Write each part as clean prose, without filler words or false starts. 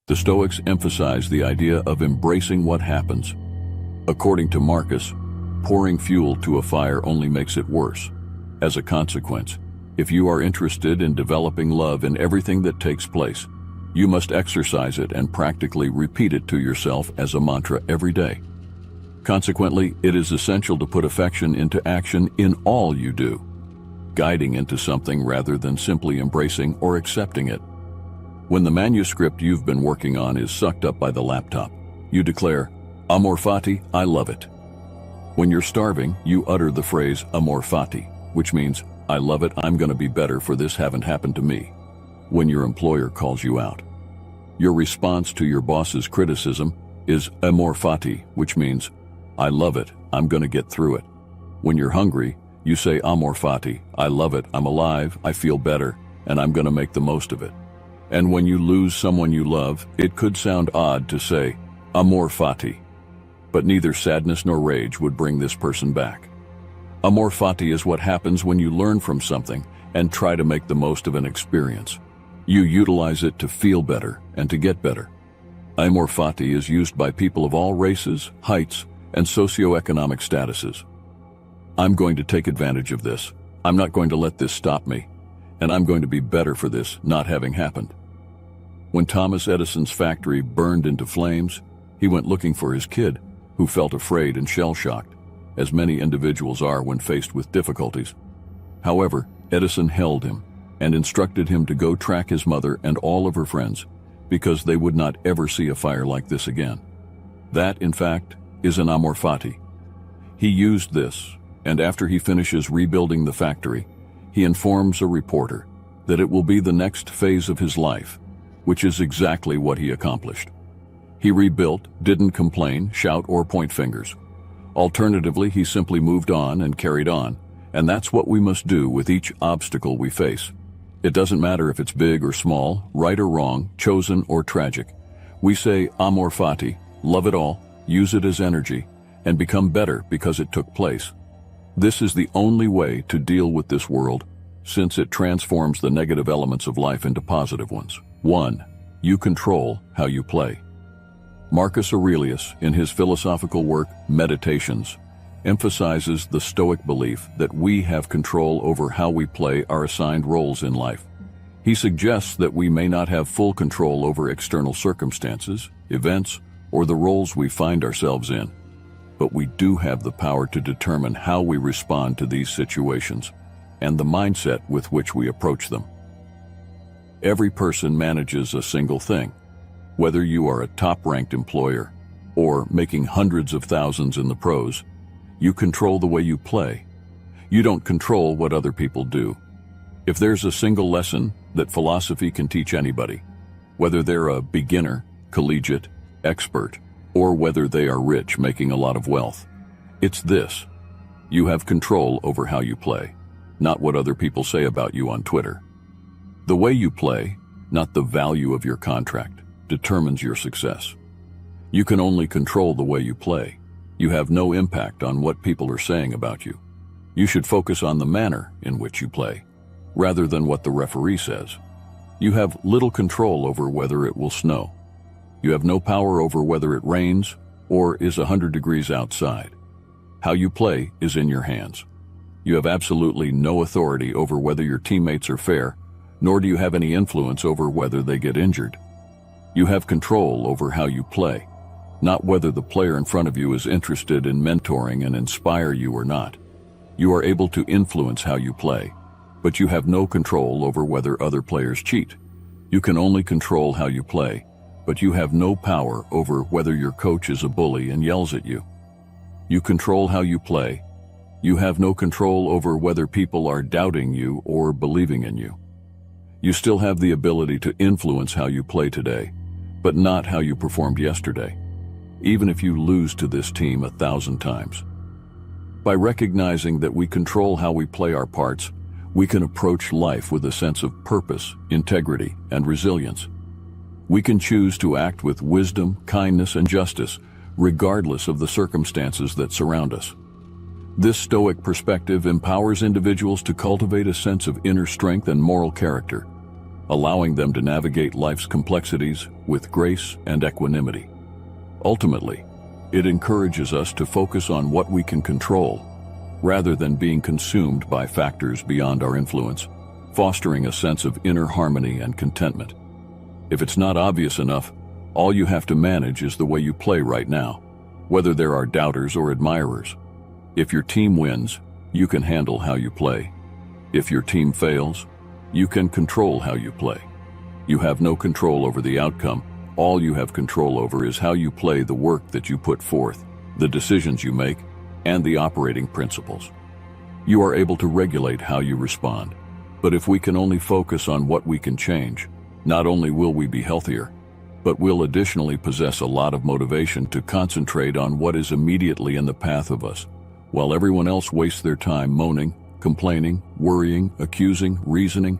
The Stoics emphasize the idea of embracing what happens. According to Marcus, pouring fuel to a fire only makes it worse. As a consequence, if you are interested in developing love in everything that takes place, you must exercise it and practically repeat it to yourself as a mantra every day. Consequently, it is essential to put affection into action in all you do, guiding into something rather than simply embracing or accepting it. When the manuscript you've been working on is sucked up by the laptop, you declare, "Amor fati, I love it." When you're starving, you utter the phrase "Amor fati," which means, "I love it, I'm going to be better for this haven't happened to me." When your employer calls you out, your response to your boss's criticism is "Amor fati," which means, "I love it, I'm going to get through it." When you're hungry, you say "Amor fati," "I love it, I'm alive, I feel better, and I'm going to make the most of it." And when you lose someone you love, it could sound odd to say "Amor fati," but neither sadness nor rage would bring this person back. Amor fati is what happens when you learn from something and try to make the most of an experience. You utilize it to feel better and to get better. Amor fati is used by people of all races, heights, and socioeconomic statuses. I'm going to take advantage of this. I'm not going to let this stop me. And I'm going to be better for this not having happened. When Thomas Edison's factory burned into flames, he went looking for his kid, who felt afraid and shell-shocked, as many individuals are when faced with difficulties. However, Edison held him and instructed him to go track his mother and all of her friends, because they would not ever see a fire like this again. That, in fact, is an amor fati. He used this, and after he finishes rebuilding the factory, he informs a reporter that it will be the next phase of his life, which is exactly what he accomplished. He rebuilt, didn't complain, shout, or point fingers. Alternatively, he simply moved on and carried on, and that's what we must do with each obstacle we face. It doesn't matter if it's big or small, right or wrong, chosen or tragic. We say amor fati, love it all, use it as energy, and become better because it took place. This is the only way to deal with this world, since it transforms the negative elements of life into positive ones. 1. You control how you play. Marcus Aurelius, in his philosophical work Meditations, emphasizes the Stoic belief that we have control over how we play our assigned roles in life. He suggests that we may not have full control over external circumstances, events, or the roles we find ourselves in, but we do have the power to determine how we respond to these situations and the mindset with which we approach them. Every person manages a single thing. Whether you are a top-ranked employer or making hundreds of thousands in the pros, you control the way you play. You don't control what other people do. If there's a single lesson that philosophy can teach anybody, whether they're a beginner, collegiate, expert, or whether they are rich making a lot of wealth, it's this: you have control over how you play, not what other people say about you on Twitter. The way you play, not the value of your contract, determines your success. You can only control the way you play. You have no impact on what people are saying about you. You should focus on the manner in which you play, rather than what the referee says. You have little control over whether it will snow. You have no power over whether it rains or is 100 degrees outside. How you play is in your hands. You have absolutely no authority over whether your teammates are fair, nor do you have any influence over whether they get injured. You have control over how you play, not whether the player in front of you is interested in mentoring and inspire you or not. You are able to influence how you play, but you have no control over whether other players cheat. You can only control how you play, but you have no power over whether your coach is a bully and yells at you. You control how you play. You have no control over whether people are doubting you or believing in you. You still have the ability to influence how you play today, but not how you performed yesterday, even if you lose to this team 1,000 times. By recognizing that we control how we play our parts, we can approach life with a sense of purpose, integrity, and resilience. We can choose to act with wisdom, kindness, and justice, regardless of the circumstances that surround us. This Stoic perspective empowers individuals to cultivate a sense of inner strength and moral character. allowing them to navigate life's complexities with grace and equanimity. Ultimately, it encourages us to focus on what we can control, rather than being consumed by factors beyond our influence, fostering a sense of inner harmony and contentment. If it's not obvious enough, all you have to manage is the way you play right now, whether there are doubters or admirers. If your team wins, you can handle how you play. If your team fails, you can control how you play. You have no control over the outcome. All you have control over is how you play the work that you put forth, the decisions you make, and the operating principles. You are able to regulate how you respond. But if we can only focus on what we can change, not only will we be healthier, but we'll additionally possess a lot of motivation to concentrate on what is immediately in the path of us, while everyone else wastes their time moaning, complaining, worrying, accusing, reasoning,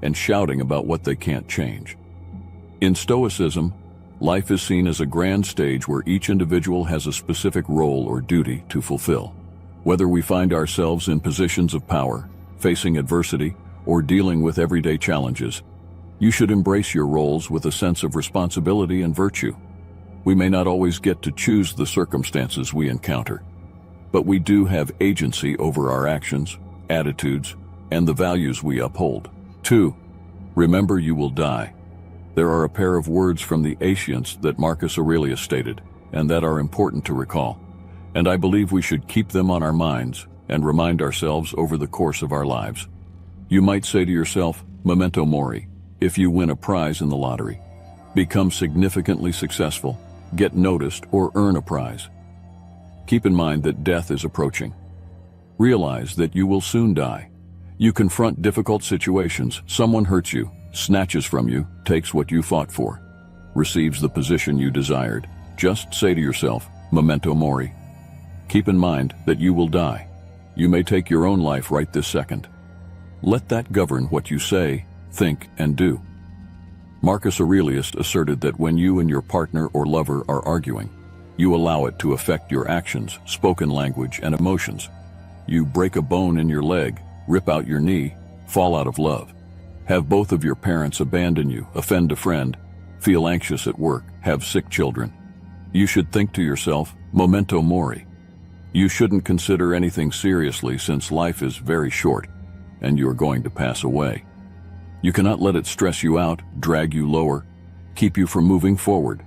and shouting about what they can't change. In Stoicism, life is seen as a grand stage where each individual has a specific role or duty to fulfill. Whether we find ourselves in positions of power, facing adversity, or dealing with everyday challenges, you should embrace your roles with a sense of responsibility and virtue. We may not always get to choose the circumstances we encounter, but we do have agency over our actions, attitudes, and the values we uphold. 2. Remember you will die. There are a pair of words from the Ancients that Marcus Aurelius stated, and that are important to recall, and I believe we should keep them on our minds and remind ourselves over the course of our lives. You might say to yourself, memento mori, if you win a prize in the lottery, become significantly successful, get noticed, or earn a prize. Keep in mind that death is approaching. Realize that you will soon die. You confront difficult situations, someone hurts you, snatches from you, takes what you fought for, receives the position you desired. Just say to yourself, memento mori. Keep in mind that you will die. You may take your own life right this second. Let that govern what you say, think, and do. Marcus Aurelius asserted that when you and your partner or lover are arguing, you allow it to affect your actions, spoken language, and emotions. You break a bone in your leg, rip out your knee, fall out of love, have both of your parents abandon you, offend a friend, feel anxious at work, have sick children. You should think to yourself, memento mori. You shouldn't consider anything seriously since life is very short and you are going to pass away. You cannot let it stress you out, drag you lower, keep you from moving forward.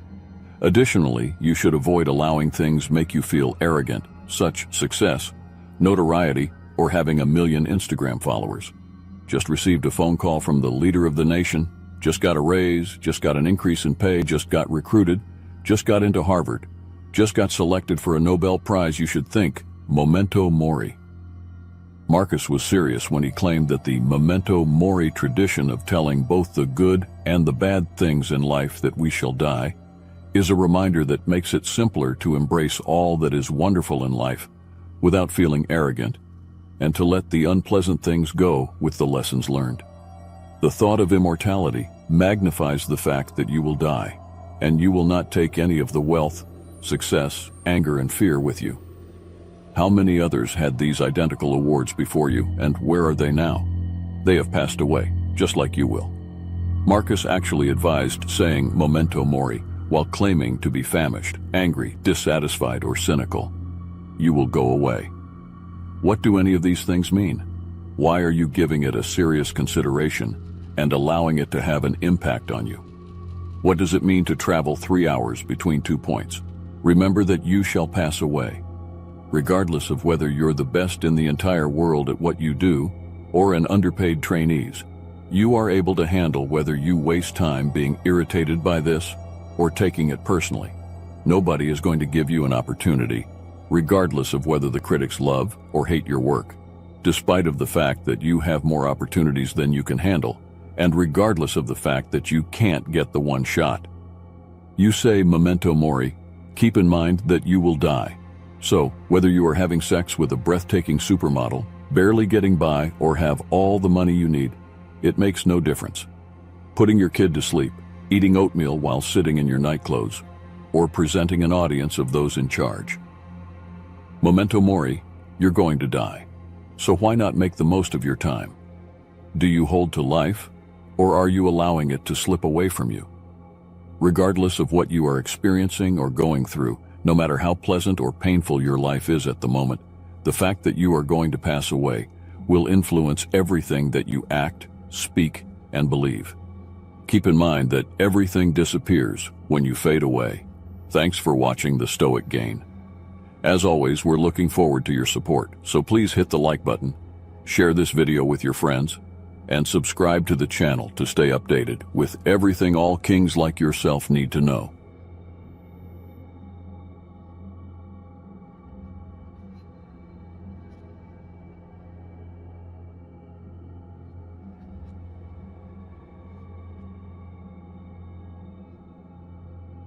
Additionally, you should avoid allowing things make you feel arrogant, such success, notoriety, or having 1 million Instagram followers. Just received a phone call from the leader of the nation, just got a raise, just got an increase in pay, just got recruited, just got into Harvard, just got selected for a Nobel Prize. You should think, memento mori. Marcus was serious when he claimed that the memento mori tradition of telling both the good and the bad things in life that we shall die is a reminder that makes it simpler to embrace all that is wonderful in life without feeling arrogant, and to let the unpleasant things go with the lessons learned. The thought of immortality magnifies the fact that you will die, and you will not take any of the wealth, success, anger, and fear with you. How many others had these identical awards before you, and where are they now? They have passed away, just like you will. Marcus actually advised saying memento mori while claiming to be famished, angry, dissatisfied, or cynical. You will go away. What do any of these things mean? Why are you giving it a serious consideration and allowing it to have an impact on you? What does it mean to travel 3 hours between 2 points? Remember that you shall pass away. Regardless of whether you're the best in the entire world at what you do or an underpaid trainees, you are able to handle whether you waste time being irritated by this or taking it personally. Nobody is going to give you an opportunity, regardless of whether the critics love or hate your work, despite of the fact that you have more opportunities than you can handle, and regardless of the fact that you can't get the one shot. You say memento mori, keep in mind that you will die. So, whether you are having sex with a breathtaking supermodel, barely getting by, or have all the money you need, it makes no difference. Putting your kid to sleep, eating oatmeal while sitting in your nightclothes, or presenting an audience of those in charge. Memento mori, you're going to die. So why not make the most of your time? Do you hold to life, or are you allowing it to slip away from you? Regardless of what you are experiencing or going through, no matter how pleasant or painful your life is at the moment, the fact that you are going to pass away will influence everything that you act, speak, and believe. Keep in mind that everything disappears when you fade away. Thanks for watching The Stoic Gain. As always, we're looking forward to your support, so please hit the like button, share this video with your friends, and subscribe to the channel to stay updated with everything all kings like yourself need to know.